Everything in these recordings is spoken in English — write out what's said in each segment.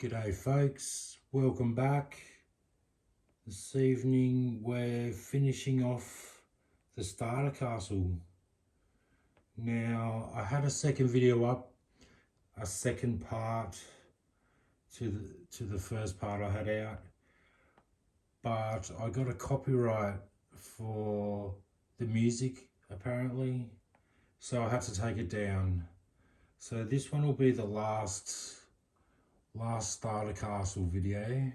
G'day folks, welcome back. This evening we're finishing off the starter castle. Now I had a second video up, a second part to the first part I had out, but I got a copyright for the music apparently, so I had to take it down. So this one will be the last starter castle video.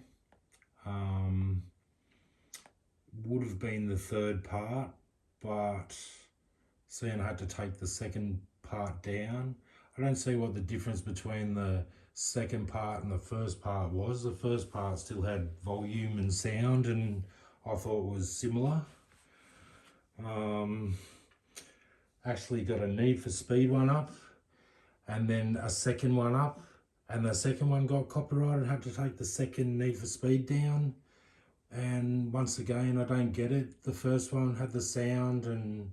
Would have been the third part, but seeing I had to take the second part down, I don't see what the difference between the second part and the first part was. The first part still had volume and sound, and I thought it was similar. Actually got a Need for Speed one up, and then a second one up, and the second one got copyrighted. Had to take the second Need for Speed down. And once again, I don't get it. The first one had the sound and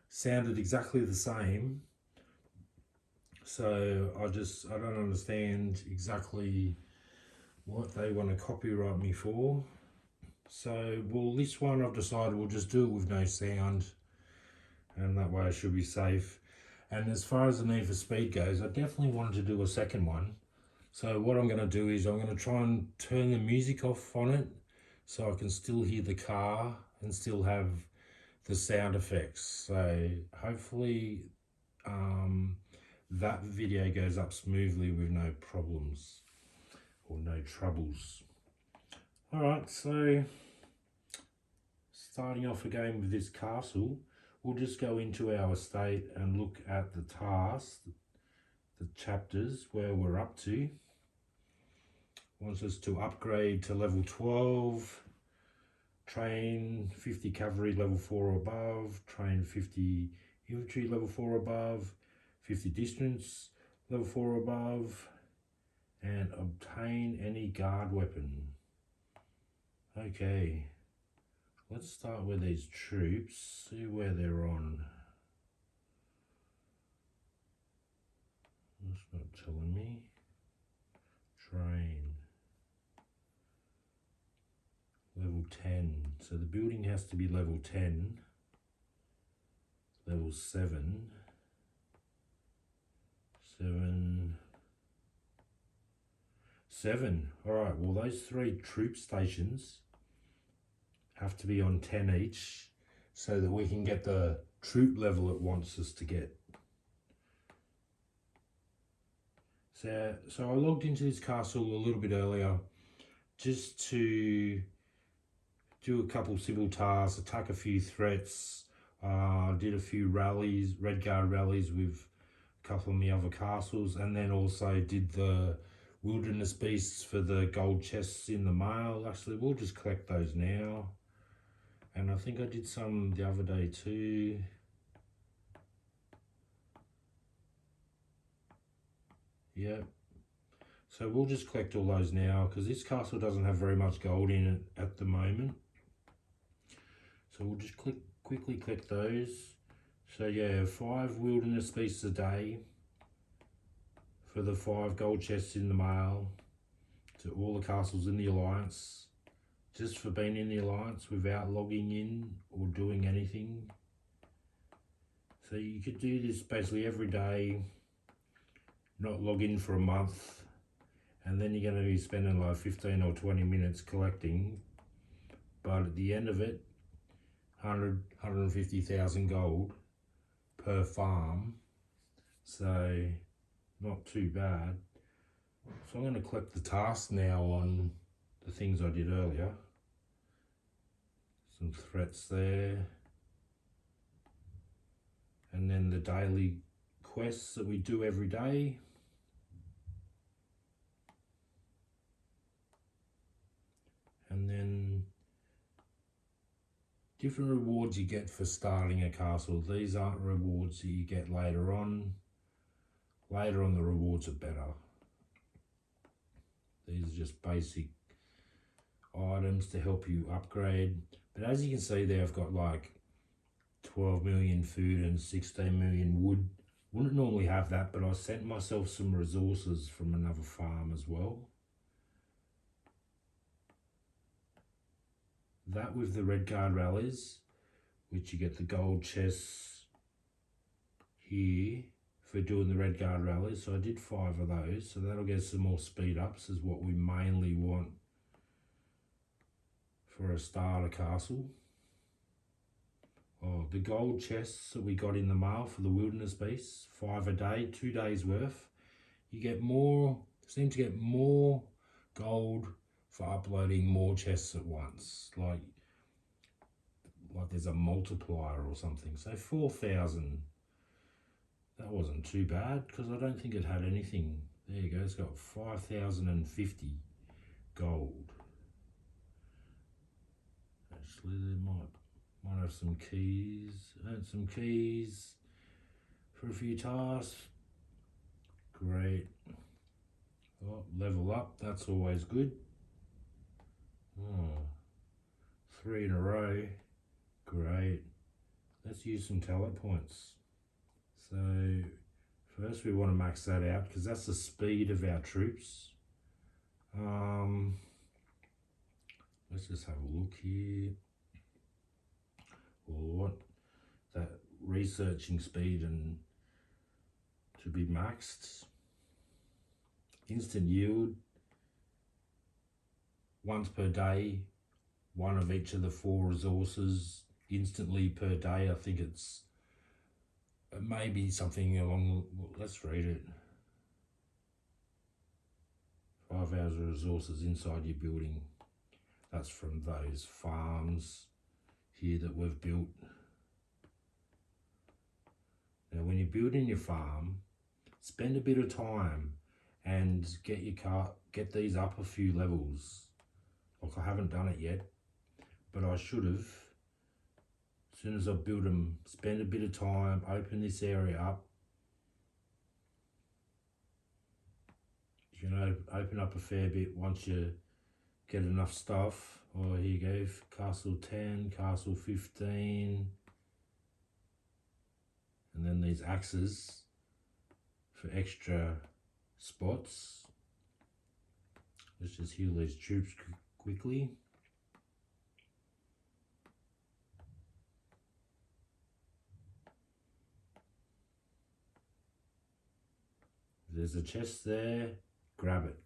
sounded exactly the same. So I don't understand exactly what they want to copyright me for. So, well, this one I've decided we'll just do it with no sound, and that way I should be safe. And as far as the Need for Speed goes, I definitely wanted to do a second one. So what I'm going to do is I'm going to try and turn the music off on it, so I can still hear the car and still have the sound effects. So hopefully that video goes up smoothly with no problems or no troubles. Alright, so starting off again with this castle, we'll just go into our estate and look at the tasks, the chapters where we're up to. Wants us to upgrade to level 12, train 50 cavalry level 4 or above, train 50 infantry level 4 or above, 50 distance level 4 or above, and obtain any guard weapon. Okay, let's start with these troops, see where they're on. That's not telling me. Train. Level 10, so the building has to be level 10, level 7, 7. Alright, well those 3 troop stations have to be on 10 each so that we can get the troop level it wants us to get. So I logged into this castle a little bit earlier just to do a couple civil tasks, attack a few threats, did a few rallies, Red Guard rallies with a couple of the other castles, and then also did the wilderness beasts for the gold chests in the mail. Actually, we'll just collect those now. And I think I did some the other day too. Yep. So we'll just collect all those now because this castle doesn't have very much gold in it at the moment. So we'll just quickly click those. So yeah, 5 wilderness beasts a day for the 5 gold chests in the mail to all the castles in the Alliance, just for being in the Alliance without logging in or doing anything. So you could do this basically every day, not log in for a month, and then you're going to be spending like 15 or 20 minutes collecting, but at the end of it, 150,000 gold per farm, so not too bad. So I'm going to collect the tasks now on the things I did earlier. Some threats there, and then the daily quests that we do every day. And then different rewards you get for starting a castle. These aren't rewards that you get later on. Later on the rewards are better. These are just basic items to help you upgrade. But as you can see there, I've got like 12 million food and 16 million wood. Wouldn't normally have that, but I sent myself some resources from another farm as well. that with the Red Guard rallies, which you get the gold chests here for doing the Red Guard rallies. So I did 5 of those, so that'll get some more speed ups, is what we mainly want for a starter castle. Oh, the gold chests that we got in the mail for the Wilderness Beasts, 5 a day, 2 days worth. You get more, seem to get more gold for uploading more chests at once. Like there's a multiplier or something. So 4,000, that wasn't too bad because I don't think it had anything. There you go, it's got 5,050 gold. Actually, there might have some keys, earn some keys for a few tasks. Great. Oh, level up, that's always good. Oh, 3 in a row. Great. Let's use some talent points. So first we want to max that out because that's the speed of our troops. Let's just have a look here. We'll want that researching speed and to be maxed. Instant yield, once per day, 1 of each of the 4 resources instantly per day. I think it may be something along, let's read it. 5 hours of resources inside your building. That's from those farms here that we've built. Now when you're building your farm, spend a bit of time and get these up a few levels. Like I haven't done it yet, but I should have. As soon as I build them, spend a bit of time, open this area up. You know, open up a fair bit once you get enough stuff. Oh, here you go, castle 10, castle 15. And then these axes for extra spots. Let's just heal these troops quickly. There's a chest there, grab it.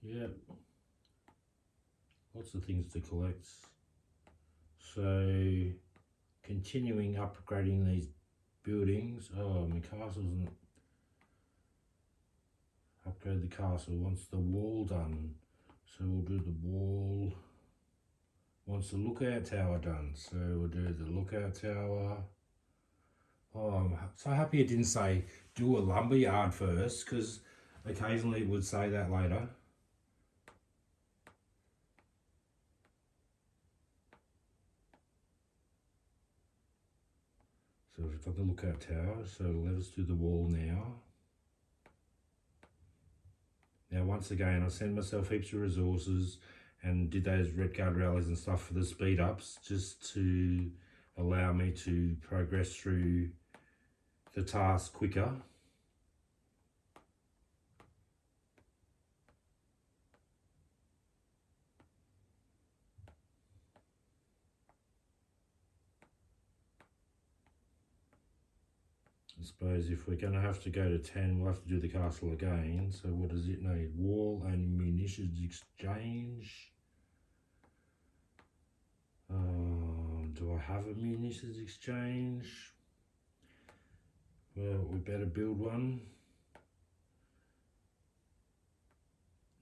Yeah, lots of things to collect. So continuing upgrading these buildings. Oh, my castle's upgrade the castle once the wall done. So we'll do the wall once the lookout tower done. So we'll do the lookout tower. Oh, I'm so happy it didn't say do a lumberyard first, because occasionally it would say that later. So we've got the lookout tower, so let us do the wall now. Now once again, I sent myself heaps of resources and did those Red Guard rallies and stuff for the speed ups, just to allow me to progress through the task quicker. I suppose if we're going to have to go to 10, we'll have to do the castle again. So what does it need? Wall and munitions exchange. Do I have a munitions exchange? Well, we better build one.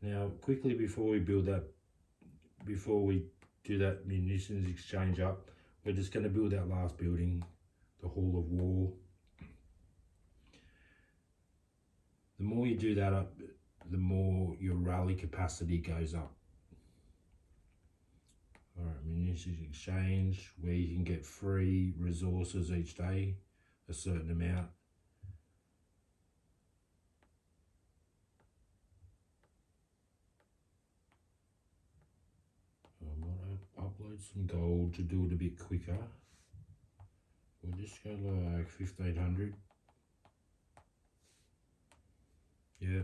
Now, quickly before we build that, before we do that munitions exchange up, we're just going to build that last building, the Hall of War. The more you do that up, the more your rally capacity goes up. Alright, munitions exchange, where you can get free resources each day, a certain amount. I might upload some gold to do it a bit quicker. we'll just go like 1500. Yeah.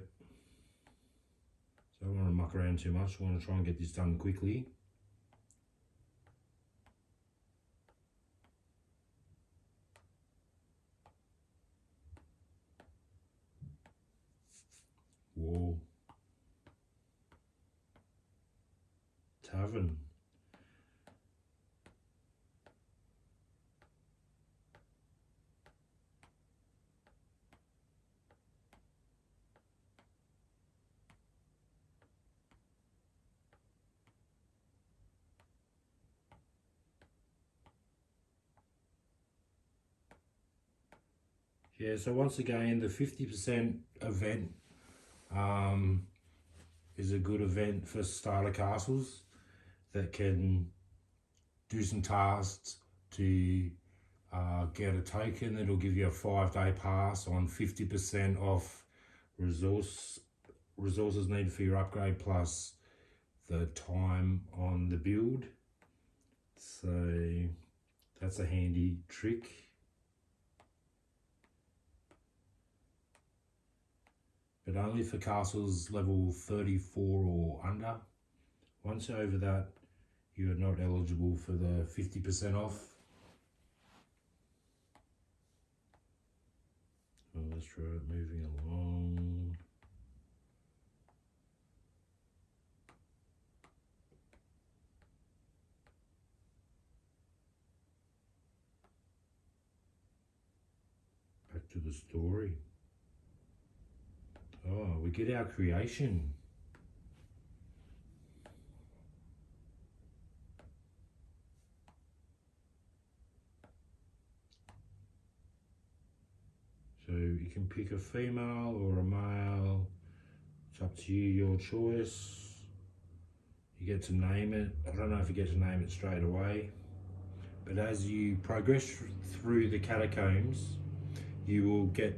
So I don't want to muck around too much. I want to try and get this done quickly. Whoa. Tavern. Yeah, so once again, the 50% event is a good event for starter castles that can do some tasks to get a token that'll give you a 5-day pass on 50% off resources needed for your upgrade plus the time on the build. So that's a handy trick. But only for castles level 34 or under. Once you're over that, you are not eligible for the 50% off. Well, let's try it moving along. Back to the story. Oh, we get our creation. So you can pick a female or a male. It's up to you, your choice. You get to name it. I don't know if you get to name it straight away. But as you progress through the catacombs, you will get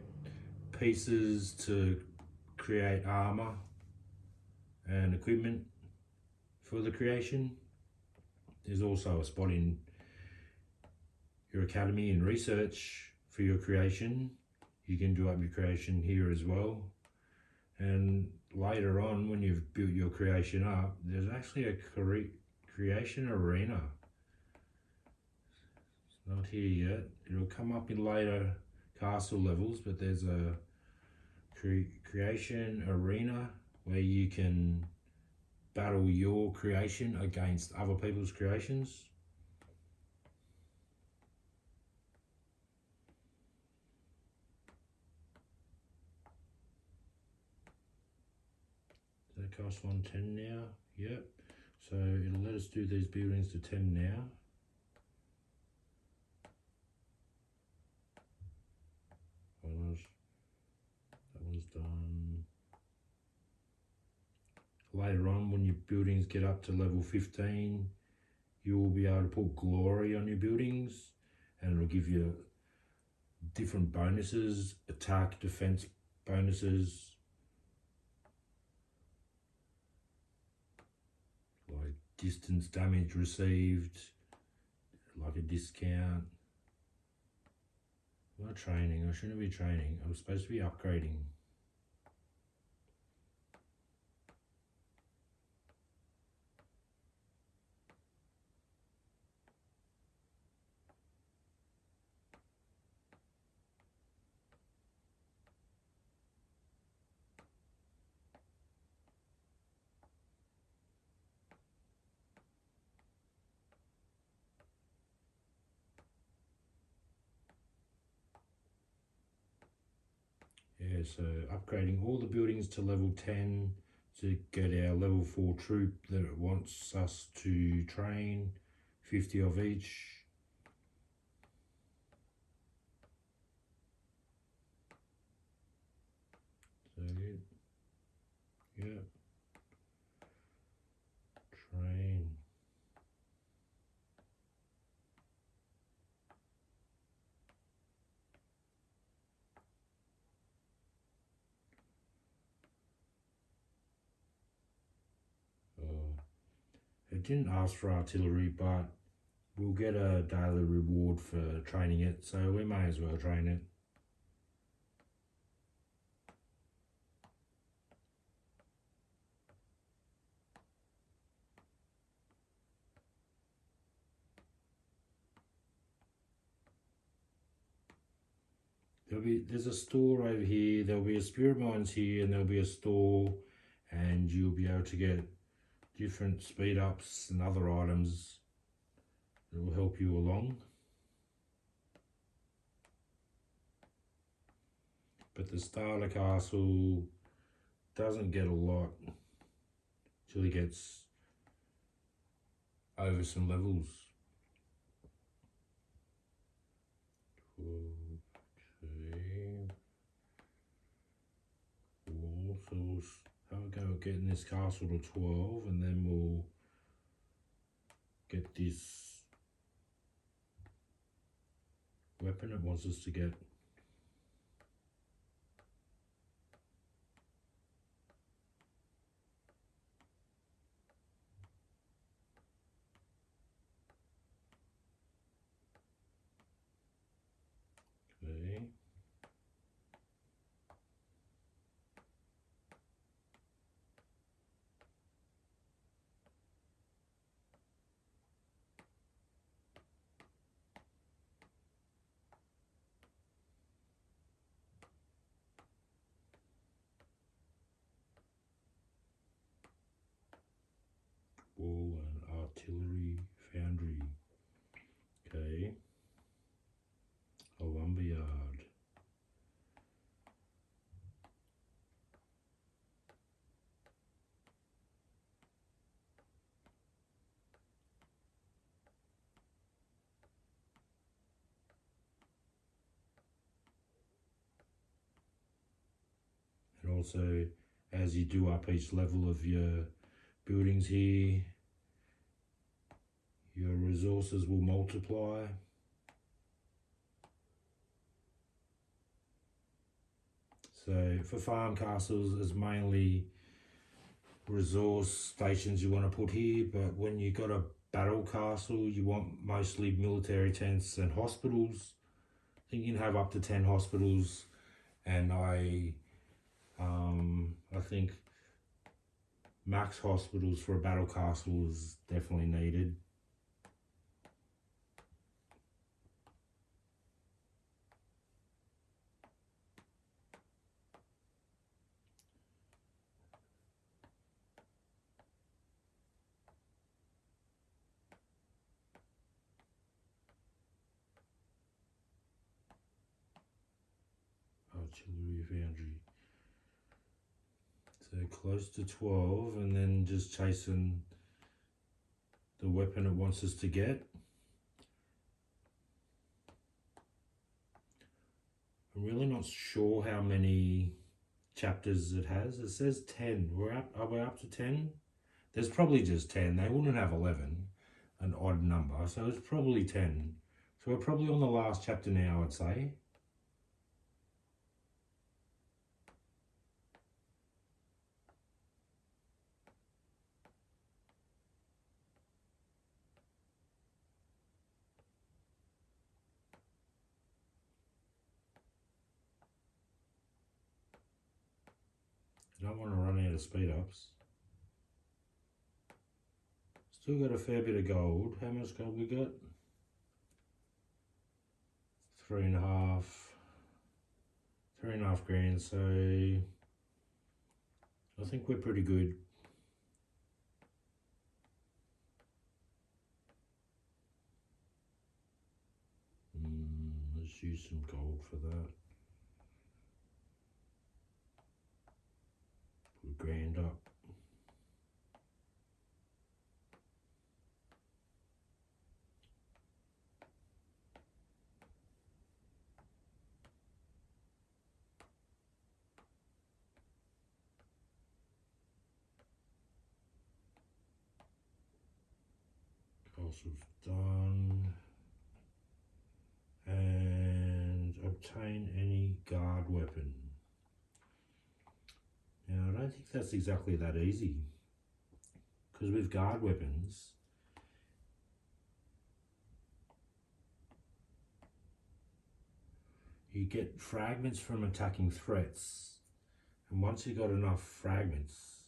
pieces to create armor and equipment for the creation. There's also a spot in your academy in research for your creation. You can do up your creation here as well. And later on, when you've built your creation up, there's actually a creation arena. It's not here yet. It'll come up in later castle levels, but there's a creation arena where you can battle your creation against other people's creations. Does that cost 110 now? Yep. So it'll let us do these buildings to 10 now. That one's done. Later on, when your buildings get up to level 15, you will be able to put glory on your buildings, and it'll give you different bonuses, attack, defense bonuses, like distance damage received, like a discount. I'm not training, I shouldn't be training, I'm supposed to be upgrading. Yeah, so upgrading all the buildings to level 10 to get our level 4 troop that wants us to train, 50 of each. So yeah, train. It didn't ask for artillery, but we'll get a daily reward for training it, so we may as well train it. There's a store over here, there'll be a spirit mines here, and there'll be a store, and you'll be able to get different speed ups and other items that will help you along. But the starter castle doesn't get a lot till he gets over some levels. Okay. So we'll have a go at getting this castle to 12, and then we'll get this weapon it wants us to get. Okay. Wall and artillery foundry. Okay. A lumberyard. And also, as you do up each level of your buildings here, your resources will multiply. So for farm castles, it's mainly resource stations you want to put here, but when you got a battle castle, you want mostly military tents and hospitals. I think you can have up to 10 hospitals, and I think max hospitals for a battle castle is definitely needed. Artillery foundry. So close to 12, and then just chasing the weapon it wants us to get. I'm really not sure how many chapters it has. It says 10. Are we up to 10? There's probably just 10. They wouldn't have 11, an odd number, so it's probably 10. So we're probably on the last chapter now, I'd say. I don't want to run out of speed ups. Still got a fair bit of gold. How much gold we got? 3.5 grand, so I think we're pretty good. Let's use some gold for that. Put a grand up. Castle's done. And obtain any guard weapon. Now, I don't think that's exactly that easy, because with guard weapons, you get fragments from attacking threats. And once you've got enough fragments,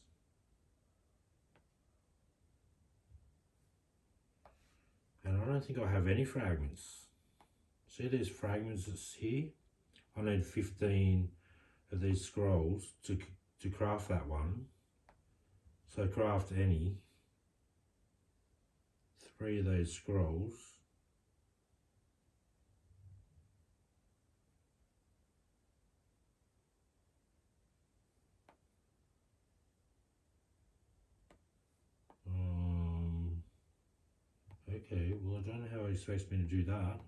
and I don't think I have any fragments. See these fragments here? I need 15 of these scrolls to craft that one. So craft any 3 of those scrolls. Okay, well I don't know how he expects me to do that.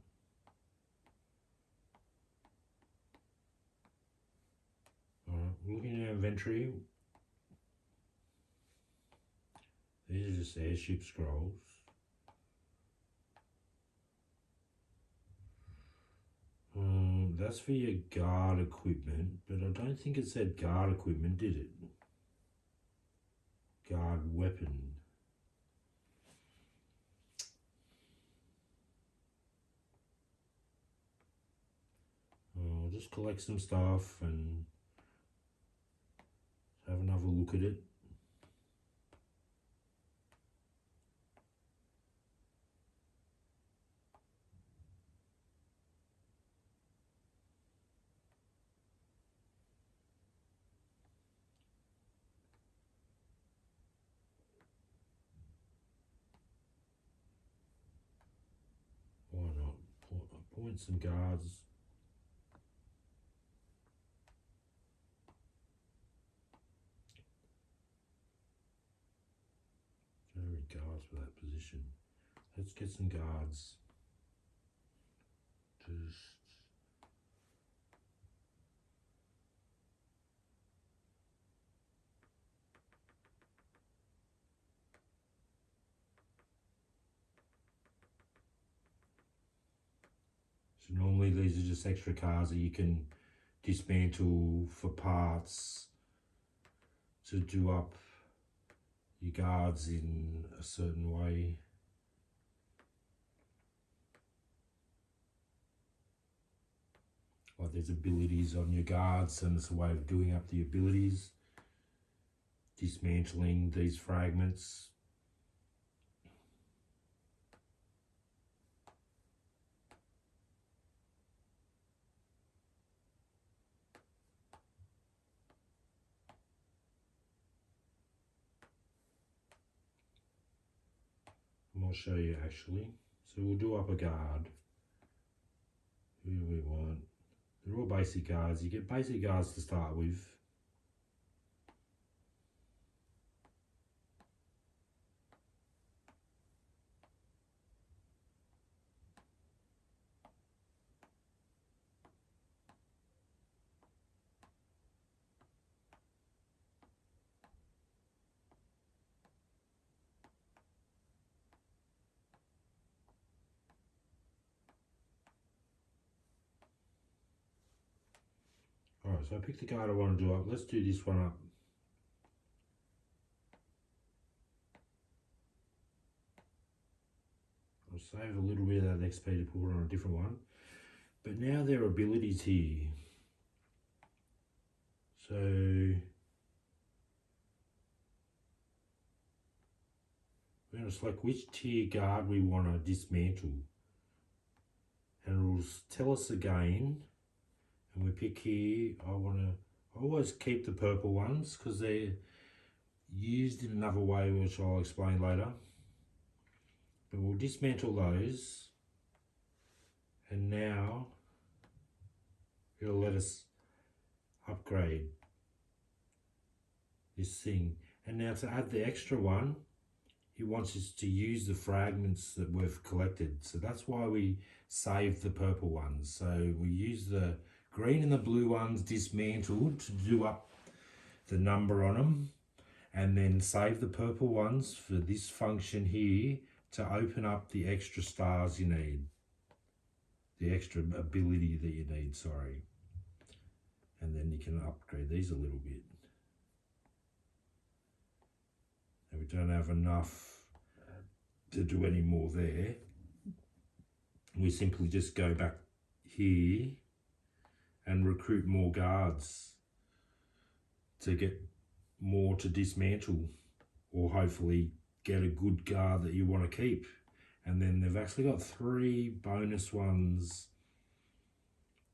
Alright, looking at inventory. These are just airship scrolls. That's for your guard equipment, but I don't think it said guard equipment, did it? Guard weapon. I'll just collect some stuff and have another look at it. Why not? Appoint some guards. Guards for that position. Let's get some guards. Just so normally these are just extra cars that you can dismantle for parts to do up your guards in a certain way. Like there's abilities on your guards and it's a way of doing up the abilities. Dismantling these fragments. I'll show you actually. So we'll do up a guard. Who do we want? They're all basic guards. You get basic guards to start with. Alright, so I picked the guard I want to do up. Let's do this one up. I'll save a little bit of that XP to put on a different one. But now there are abilities here. So we're going to select which tier guard we want to dismantle. And it will tell us again. And we pick here, I always keep the purple ones because they're used in another way which I'll explain later. But we'll dismantle those. And now it'll let us upgrade this thing. And now to add the extra one, it wants us to use the fragments that we've collected. So that's why we save the purple ones. So we use the green and the blue ones dismantled to do up the number on them, and then save the purple ones for this function here to open up the extra stars you need, the extra ability that you need, sorry. And then you can upgrade these a little bit. And we don't have enough to do any more there. We simply just go back here and recruit more guards to get more to dismantle, or hopefully get a good guard that you want to keep. And then they've actually got 3 bonus ones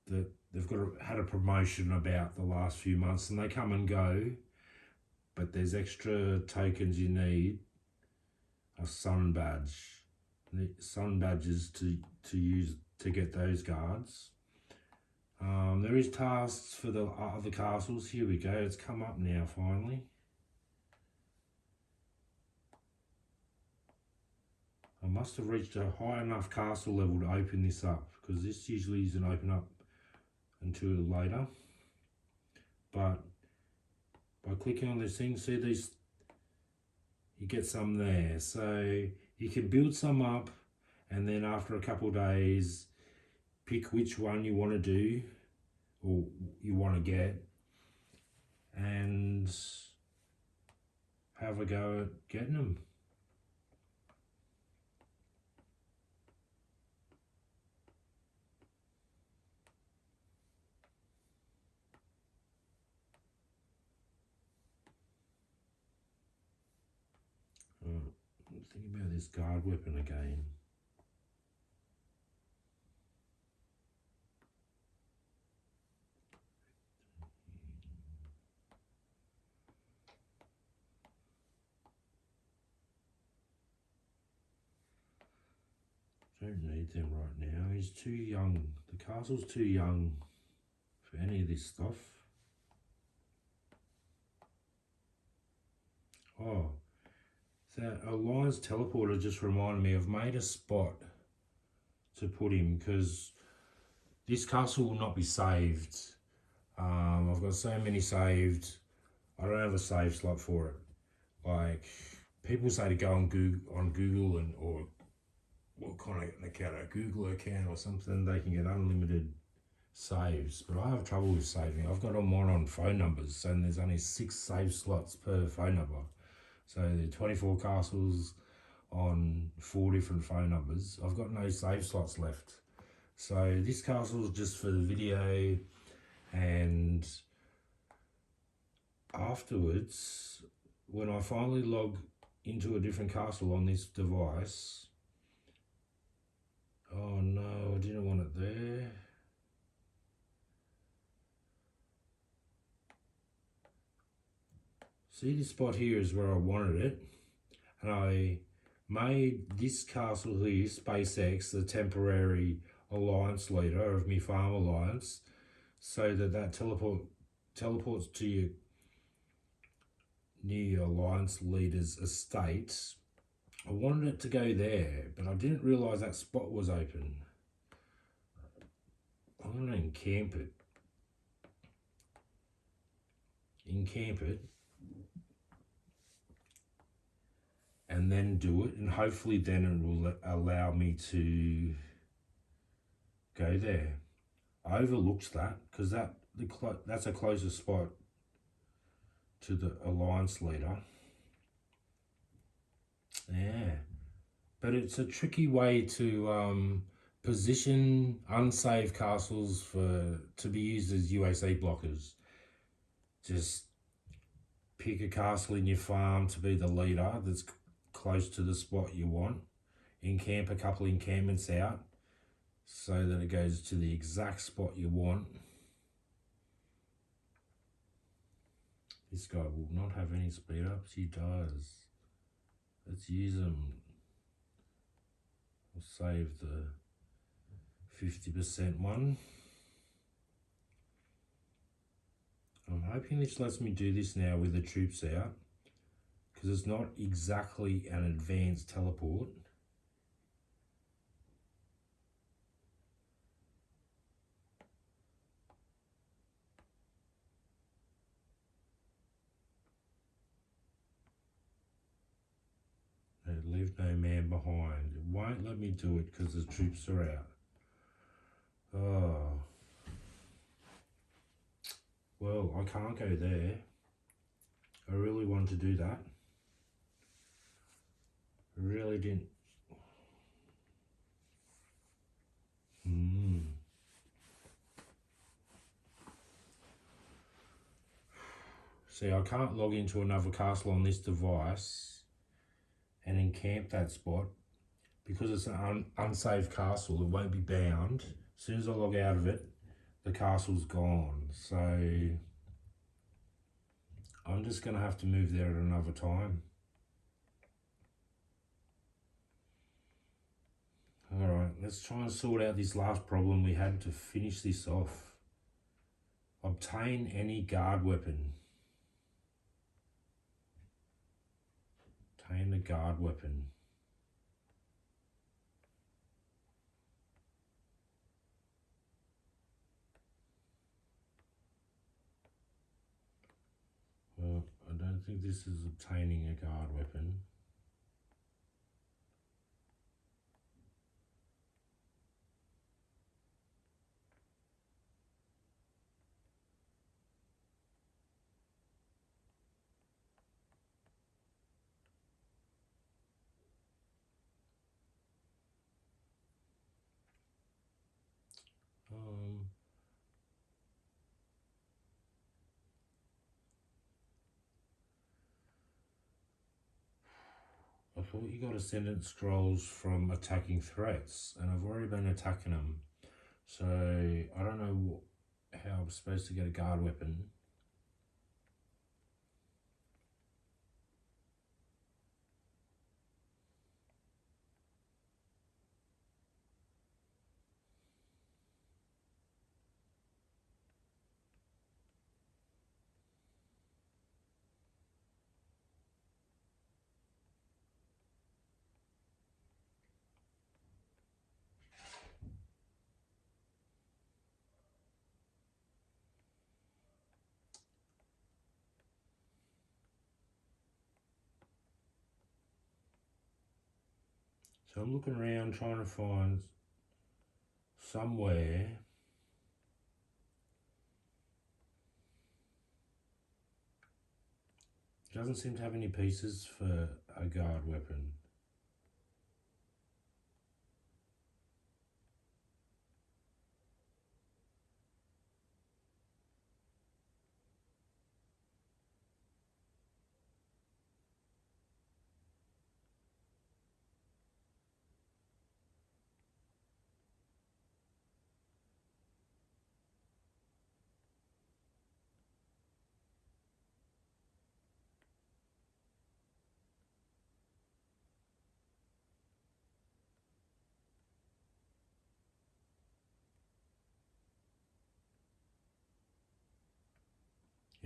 that they've had a promotion about the last few months, and they come and go, but there's extra tokens you need. A sun badge, the sun badges to use to get those guards. There is tasks for the other castles. Here we go, it's come up now finally. I must have reached a high enough castle level to open this up, because this usually doesn't open up until later. But by clicking on this thing, see these, you get some there. So you can build some up, and then after a couple of days, pick which one you want to do or you want to get, and have a go at getting them. I'm thinking about this guard weapon again. Don't need them right now. He's too young. The castle's too young for any of this stuff. Oh, that Alliance teleporter just reminded me. I've made a spot to put him, because this castle will not be saved. I've got so many saved. I don't have a save slot for it. Like, people say to go on Google and or what kind of account, a Google account or something, they can get unlimited saves, but I have trouble with saving. I've got them on phone numbers, and there's only 6 save slots per phone number. So there are 24 castles on 4 different phone numbers. I've got no save slots left. So this castle is just for the video, and afterwards, when I finally log into a different castle on this device, oh no, I didn't want it there. See, this spot here is where I wanted it, and I made this castle here, SpaceX, the temporary alliance leader of my farm alliance, so that teleports to your new alliance leader's estate. I wanted it to go there, but I didn't realise that spot was open. I'm going to encamp it. And then do it, and hopefully then it will allow me to go there. I overlooked that, because that's a closer spot to the alliance leader. Yeah, but it's a tricky way to position unsaved castles to be used as UAC blockers. Just pick a castle in your farm to be the leader that's close to the spot you want. Encamp a couple encampments out so that it goes to the exact spot you want. This guy will not have any speed ups. He does. Let's use them. We'll save the 50% one. I'm hoping this lets me do this now with the troops out, because it's not exactly an advanced teleport. Leave no man behind. It won't let me do it because the troops are out. Oh. Well, I can't go there. I really wanted to do that. I really didn't. See, I can't log into another castle on this device and encamp that spot because it's an unsafe castle. It won't be bound. As soon as I log out of it, the castle's gone. So I'm just going to have to move there at another time. Alright, let's try and sort out this last problem we had to finish this off. Obtain any guard weapon. Obtain a guard weapon. Well, I don't think this is obtaining a guard weapon. I thought you got ascendant scrolls from attacking threats, and I've already been attacking them. So I don't know how I'm supposed to get a guard weapon. So I'm looking around trying to find somewhere it doesn't seem to have any pieces for a guard weapon.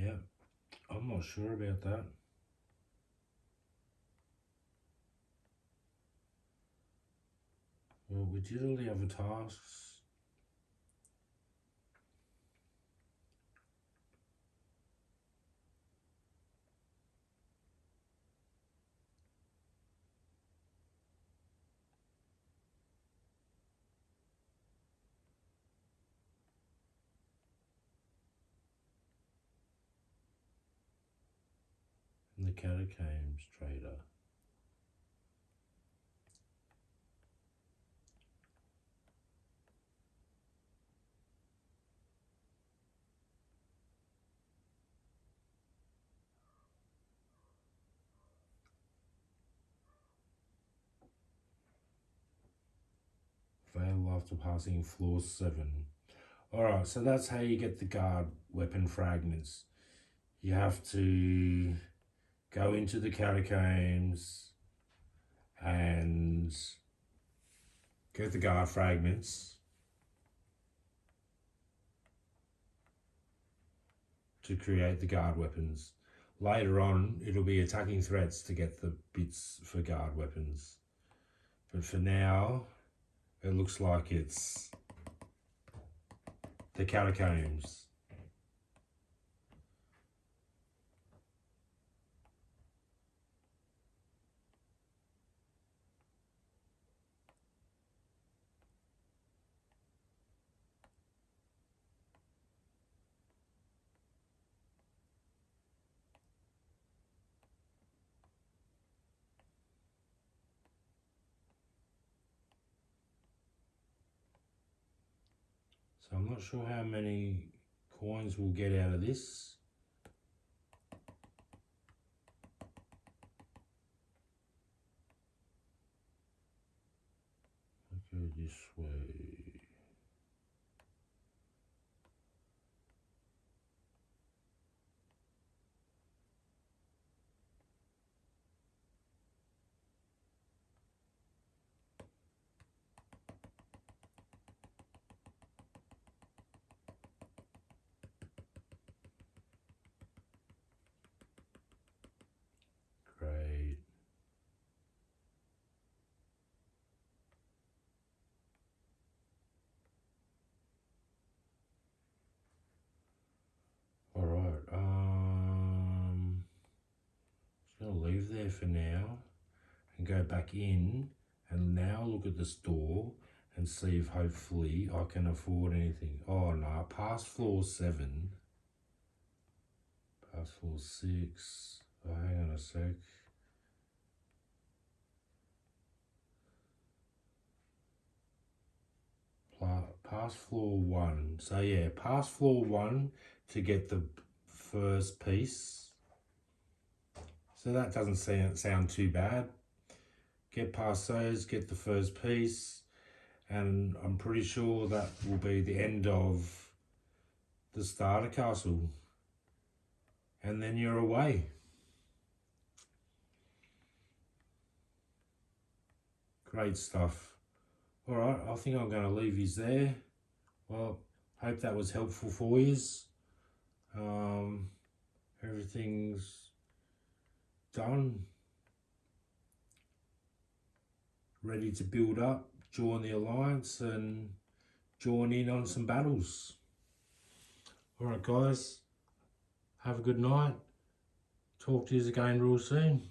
Yeah, I'm not sure about that. Well, we did all the other tasks. And the catacombs trader. Fail after passing floor 7. Alright, so that's how you get the guard weapon fragments. You have to go into the catacombs and get the guard fragments to create the guard weapons. Later on, it'll be attacking threats to get the bits for guard weapons. But for now, it looks like it's the catacombs. So I'm not sure how many coins we'll get out of this. this way. Great. All right. Just gonna leave there for now and go back in and now look at the store and see if hopefully I can afford anything. Oh no, past floor 7. Past floor 6. Oh, hang on a sec. Past floor 1. So yeah, past floor 1 to get the first piece. So that doesn't sound too bad. Get past those, get the first piece, and I'm pretty sure that will be the end of the starter castle. And then you're away. Great stuff. All right, I think I'm going to leave you there. Well, hope that was helpful for you. Everything's done. Ready to build up, join the alliance, and join in on some battles. All right, guys. Have a good night. Talk to you again real soon.